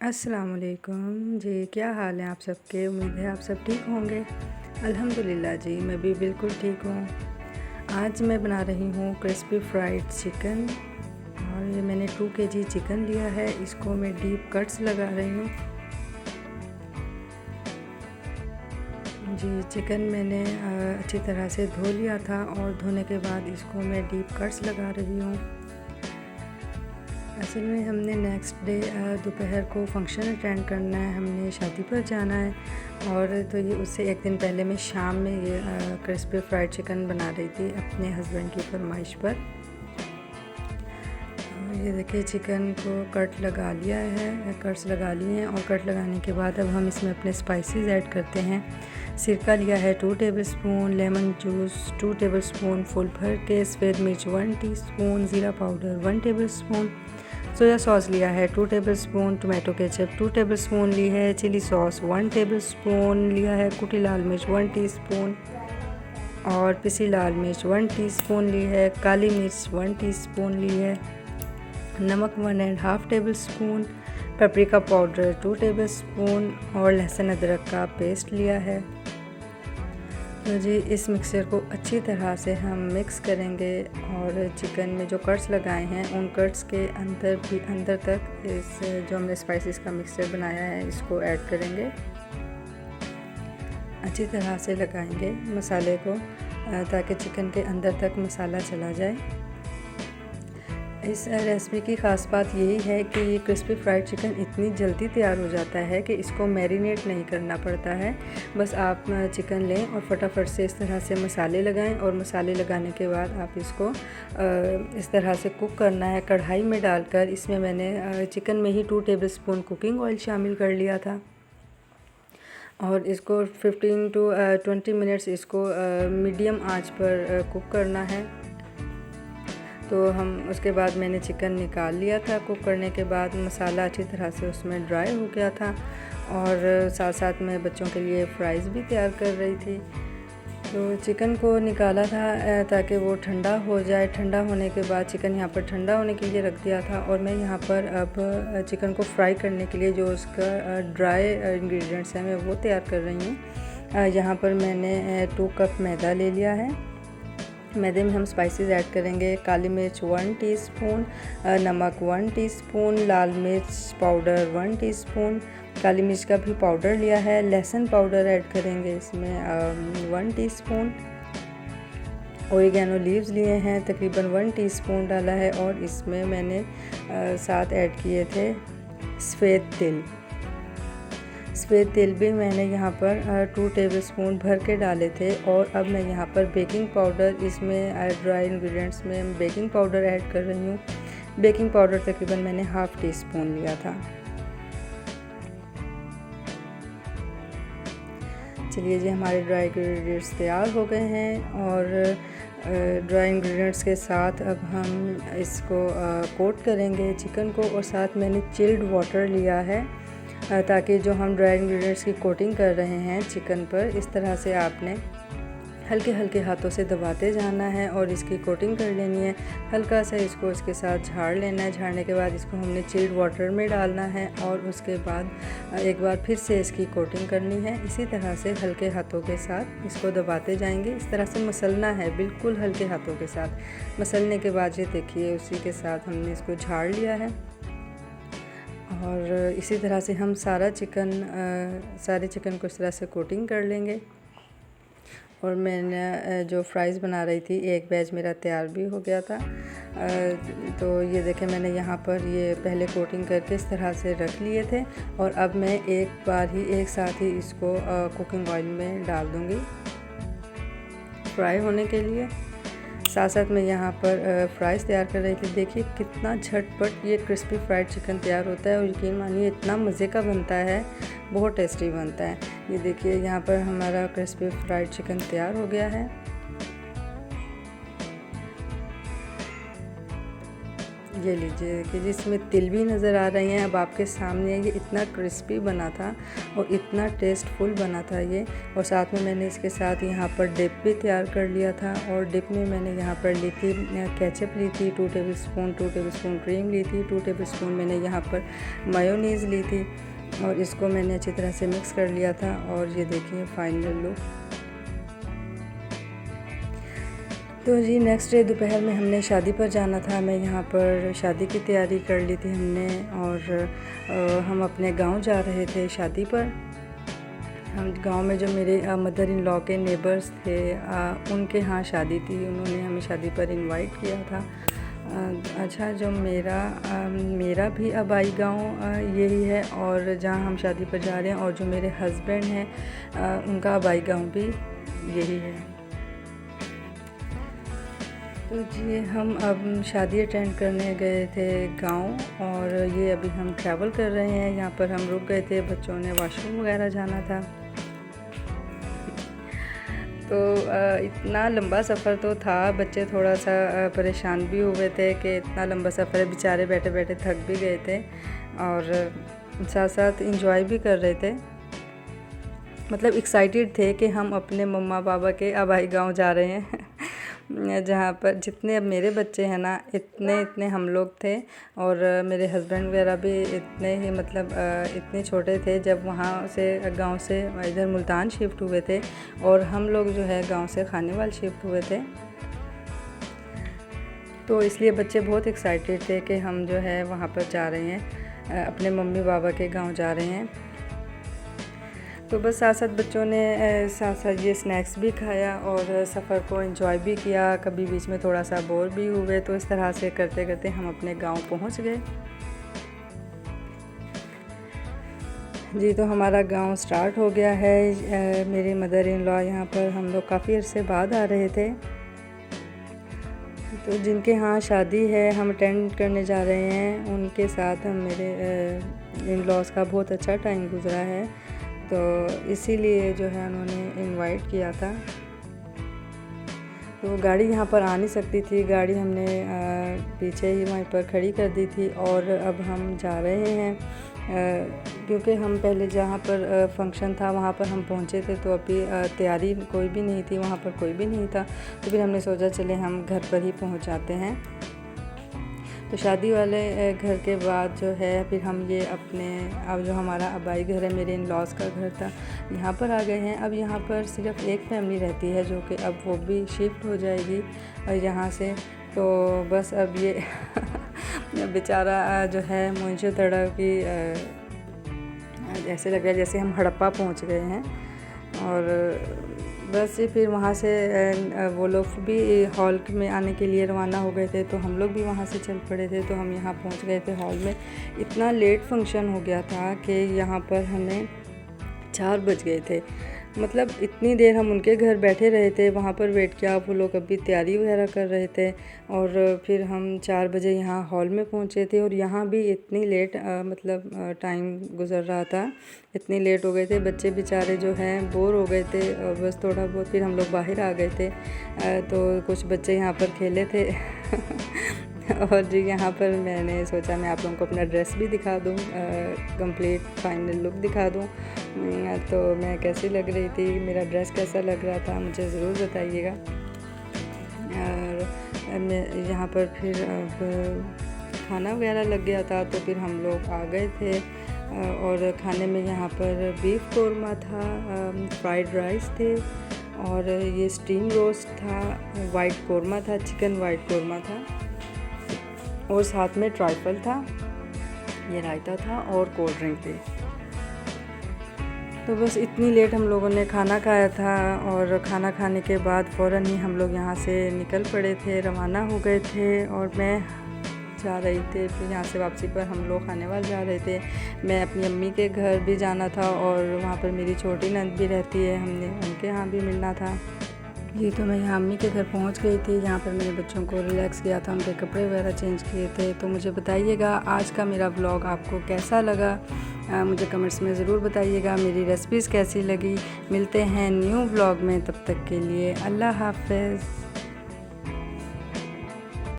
अस्सलाम वालेकुम जी। क्या हाल है आप सबके? उम्मीद है आप सब ठीक होंगे। अल्हम्दुलिल्लाह जी, मैं भी बिल्कुल ठीक हूँ। आज मैं बना रही हूँ क्रिस्पी फ्राइड चिकन और ये मैंने 2 केजी चिकन लिया है। इसको मैं डीप कट्स लगा रही हूँ। जी, चिकन मैंने अच्छी तरह से धो लिया था और धोने के बाद इसको मैं डीप कट्स लगा रही हूँ। असल में हमने नेक्स्ट डे दोपहर को फंक्शन अटेंड करना है, हमने शादी पर जाना है और तो ये उससे एक दिन पहले मैं शाम में ये क्रिस्पी फ्राइड चिकन बना रही थी अपने हस्बैंड की फरमाइश पर। ये देखिए चिकन को कट लगा लिया है, कट्स लगा लिए हैं और कट लगाने के बाद अब हम इसमें अपने स्पाइसेस ऐड करते हैं। सिरका लिया है 2 tablespoon, lemon juice 2 tablespoon, full भर के सफ़ेद मिर्च 1 टीस्पून, ज़ीरा पाउडर 1 टेबलस्पून, सोया सॉस लिया है 2 टेबलस्पून, टोमेटो केचप 2 टेबलस्पून ली है, चिली सॉस 1 टेबलस्पून लिया है, कुटी लाल मिर्च 1 टीस्पून और पिसी लाल मिर्च 1 टीस्पून ली है, काली मिर्च 1 टीस्पून ली है, नमक 1.5 टेबलस्पून, पेपरिका पाउडर 2 टेबलस्पून और लहसुन अदरक का पेस्ट लिया है। तो जी इस मिक्सचर को अच्छी तरह से हम मिक्स करेंगे और चिकन में जो कट्स लगाए हैं उन कट्स के अंदर तक इस जो हमने स्पाइसेस का मिक्सचर बनाया है इसको ऐड करेंगे। अच्छी तरह से लगाएंगे मसाले को ताकि चिकन के अंदर तक मसाला चला जाए। इस रेसिपी की ख़ास बात यही है कि ये क्रिस्पी फ्राइड चिकन इतनी जल्दी तैयार हो जाता है कि इसको मैरिनेट नहीं करना पड़ता है। बस आप चिकन लें और फटाफट से इस तरह से मसाले लगाएं और मसाले लगाने के बाद आप इसको इस तरह से कुक करना है। कढ़ाई में डालकर इसमें मैंने चिकन में ही 2 टेबलस्पून कुकिंग ऑयल शामिल कर लिया था और इसको 15 to 20 मिनट्स इसको मीडियम आंच पर कुक करना है। तो हम उसके बाद मैंने चिकन निकाल लिया था। कुक करने के बाद मसाला अच्छी तरह से उसमें ड्राई हो गया था और साथ साथ मैं बच्चों के लिए फ़्राइज़ भी तैयार कर रही थी। तो चिकन को निकाला था ताकि वो ठंडा हो जाए। ठंडा होने के बाद चिकन यहाँ पर ठंडा होने के लिए रख दिया था और मैं यहाँ पर अब चिकन को फ्राई करने के लिए जो उसका ड्राई इंग्रेडिएंट्स हैं मैं वो तैयार कर रही हूँ। यहाँ पर मैंने 2 कप मैदा ले लिया है। मैदे में हम स्पाइसेस ऐड करेंगे। काली मिर्च 1 टीस्पून, नमक 1 टीस्पून, लाल मिर्च पाउडर 1 टीस्पून, काली मिर्च का भी पाउडर लिया है। लहसुन पाउडर ऐड करेंगे इसमें 1 टीस्पून। ओरिगेनो लीव्स लिए हैं तकरीबन 1 टीस्पून डाला है और इसमें मैंने साथ ऐड किए थे सफ़ेद तिल। सफ़ेद तिल भी मैंने यहाँ पर 2 टेबलस्पून भर के डाले थे और अब मैं यहाँ पर बेकिंग पाउडर इसमें ड्राई इंग्रेडिएंट्स में बेकिंग पाउडर ऐड कर रही हूँ। बेकिंग पाउडर तकरीबन मैंने हाफ़ टी स्पून लिया था। चलिए जी हमारे ड्राई इंग्रेडिएंट्स तैयार हो गए हैं और ड्राई इंग्रेडिएंट्स के साथ अब हम इसको कोट करेंगे चिकन को और साथ मैंने चिल्ड वाटर लिया है ताकि जो हम ड्राई इंग्रेडिएंट्स की कोटिंग कर रहे हैं चिकन पर इस तरह से आपने हल्के हल्के हाथों से दबाते जाना है और इसकी कोटिंग कर लेनी है। हल्का सा इसको इसके साथ झाड़ लेना है। झाड़ने के बाद इसको हमने चिल्ड वाटर में डालना है और उसके बाद एक बार फिर से इसकी कोटिंग करनी है। इसी तरह से हल्के हाथों के साथ इसको दबाते जाएंगे। इस तरह से मसलना है, बिल्कुल हल्के हाथों के साथ। मसलने के बाद ये देखिए उसी के साथ हमने इसको झाड़ लिया है और इसी तरह से हम सारे चिकन को इस तरह से कोटिंग कर लेंगे। और मैंने जो फ्राइज़ बना रही थी एक बैच मेरा तैयार भी हो गया था। तो ये देखें मैंने यहाँ पर ये पहले कोटिंग करके इस तरह से रख लिए थे और अब मैं एक साथ ही इसको कुकिंग ऑयल में डाल दूँगी फ्राई होने के लिए। साथ साथ मैं यहाँ पर फ्राइज़ तैयार कर रही थी। देखिए कितना झटपट ये क्रिस्पी फ्राइड चिकन तैयार होता है और यकीन मानिए इतना मज़े का बनता है, बहुत टेस्टी बनता है। ये देखिए यहाँ पर हमारा क्रिस्पी फ्राइड चिकन तैयार हो गया है। ये लीजिए कि जिसमें तिल भी नज़र आ रहे हैं। अब आपके सामने ये इतना क्रिस्पी बना था और इतना टेस्टफुल बना था ये। और साथ में मैंने इसके साथ यहाँ पर डिप भी तैयार कर लिया था। और डिप में मैंने यहाँ पर ली थी केचप ली थी 2 टेबलस्पून क्रीम ली थी, 2 टेबलस्पून मैंने यहाँ पर मेयोनीज़ ली थी और इसको मैंने अच्छी तरह से मिक्स कर लिया था। और ये देखिए फाइनल लुक। तो जी नेक्स्ट डे दोपहर में हमने शादी पर जाना था। मैं यहाँ पर शादी की तैयारी कर ली थी हमने और हम अपने गांव जा रहे थे शादी पर। हम गांव में जो मेरे मदर इन लॉ के नेबर्स थे उनके यहाँ शादी थी, उन्होंने हमें शादी पर इनवाइट किया था। अच्छा, जो मेरा भी आबाई गांव यही है और जहाँ हम शादी पर जा रहे हैं, और जो मेरे हस्बैंड हैं उनका आबाई गांव भी यही है। तो जी हम अब शादी अटेंड करने गए थे गांव और ये अभी हम ट्रैवल कर रहे हैं। यहाँ पर हम रुक गए थे, बच्चों ने वॉशरूम वगैरह जाना था। तो इतना लंबा सफ़र तो था, बच्चे थोड़ा सा परेशान भी हुए थे कि इतना लंबा सफ़र है, बेचारे बैठे बैठे थक भी गए थे और साथ साथ इंजॉय भी कर रहे थे। मतलब एक्साइटेड थे कि हम अपने मम्मा पापा के आबाई गांव जा रहे हैं जहाँ पर जितने अब मेरे बच्चे हैं ना इतने हम लोग थे और मेरे हस्बैंड वगैरह भी इतने ही, मतलब इतने छोटे थे जब वहाँ से गांव से इधर मुल्तान शिफ्ट हुए थे और हम लोग जो है गांव से खानेवाल शिफ्ट हुए थे। तो इसलिए बच्चे बहुत एक्साइटेड थे कि हम जो है वहाँ पर जा रहे हैं, अपने मम्मी पापा के गांव जा रहे हैं। तो बस साथ साथ बच्चों ने साथ साथ ये स्नैक्स भी खाया और सफ़र को एंजॉय भी किया, कभी बीच में थोड़ा सा बोर भी हुए। तो इस तरह से करते करते हम अपने गांव पहुंच गए। जी तो हमारा गांव स्टार्ट हो गया है। मेरी मदर इन लॉ यहाँ पर हम लोग काफ़ी अरसे बाद आ रहे थे। तो जिनके यहाँ शादी है हम अटेंड करने जा रहे हैं, उनके साथ हम मेरे इन लॉज का बहुत अच्छा टाइम गुजरा है। तो इसीलिए जो है उन्होंने इनवाइट किया था। तो गाड़ी यहाँ पर आ नहीं सकती थी, गाड़ी हमने पीछे ही वहीं पर खड़ी कर दी थी और अब हम जा रहे हैं क्योंकि हम पहले जहाँ पर फंक्शन था वहाँ पर हम पहुँचे थे। तो अभी तैयारी कोई भी नहीं थी, वहाँ पर कोई भी नहीं था। तो फिर हमने सोचा चले हम घर पर ही पहुँच जाते हैं। तो शादी वाले घर के बाद जो है फिर हम ये अपने अब जो हमारा आबाई घर है, मेरे इन लॉज का घर था, यहाँ पर आ गए हैं। अब यहाँ पर सिर्फ एक फैमिली रहती है जो कि अब वो भी शिफ्ट हो जाएगी यहाँ से। तो बस अब ये बेचारा जो है मुझे तड़ा कि ऐसे लग रहा है जैसे हम हड़प्पा पहुँच गए हैं। और बस फिर वहाँ से वो लोग भी हॉल में आने के लिए रवाना हो गए थे, तो हम लोग भी वहाँ से चल पड़े थे। तो हम यहाँ पहुँच गए थे हॉल में। इतना लेट फंक्शन हो गया था कि यहाँ पर हमें 4 बज गए थे। मतलब इतनी देर हम उनके घर बैठे रहे थे, वहाँ पर वेट किया। वो लोग अभी तैयारी वगैरह कर रहे थे और फिर हम 4 बजे यहाँ हॉल में पहुँचे थे। और यहाँ भी इतनी लेट मतलब टाइम गुजर रहा था, इतनी लेट हो गए थे। बच्चे बेचारे जो हैं बोर हो गए थे और बस थोड़ा बहुत फिर हम लोग बाहर आ गए थे। तो कुछ बच्चे यहाँ पर खेले थे और जी यहाँ पर मैंने सोचा मैं आप लोगों को अपना ड्रेस भी दिखा दूँ, कंप्लीट फाइनल लुक दिखा दूँ। तो मैं कैसी लग रही थी, मेरा ड्रेस कैसा लग रहा था, मुझे ज़रूर बताइएगा। और मैं यहाँ पर फिर अब खाना वगैरह लग गया था, तो फिर हम लोग आ गए थे। और खाने में यहाँ पर बीफ कौरमा था, फ्राइड राइस थे और ये स्टीम रोस्ट था, वाइट कौरमा था, चिकन वाइट कौरमा था और साथ में ट्राइफल था, ये रायता था और कोल्ड ड्रिंक थी। तो बस इतनी लेट हम लोगों ने खाना खाया था और खाना खाने के बाद फ़ौरन ही हम लोग यहाँ से निकल पड़े थे, रवाना हो गए थे। और मैं जा रही थी फिर यहाँ से वापसी पर हम लोग खानेवाल जा रहे थे। मैं अपनी अम्मी के घर भी जाना था और वहाँ पर मेरी छोटी नंद भी रहती है, हमने उनके यहाँ भी मिलना था। जी तो मैं यहाँ अम्मी के घर पहुँच गई थी। यहाँ पर मैंने बच्चों को रिलैक्स किया था, उनके कपड़े वगैरह चेंज किए थे। तो मुझे बताइएगा आज का मेरा व्लॉग आपको कैसा लगा, मुझे कमेंट्स में ज़रूर बताइएगा। मेरी रेसिपीज़ कैसी लगी। मिलते हैं न्यू व्लॉग में, तब तक के लिए अल्लाह हाफ़िज़।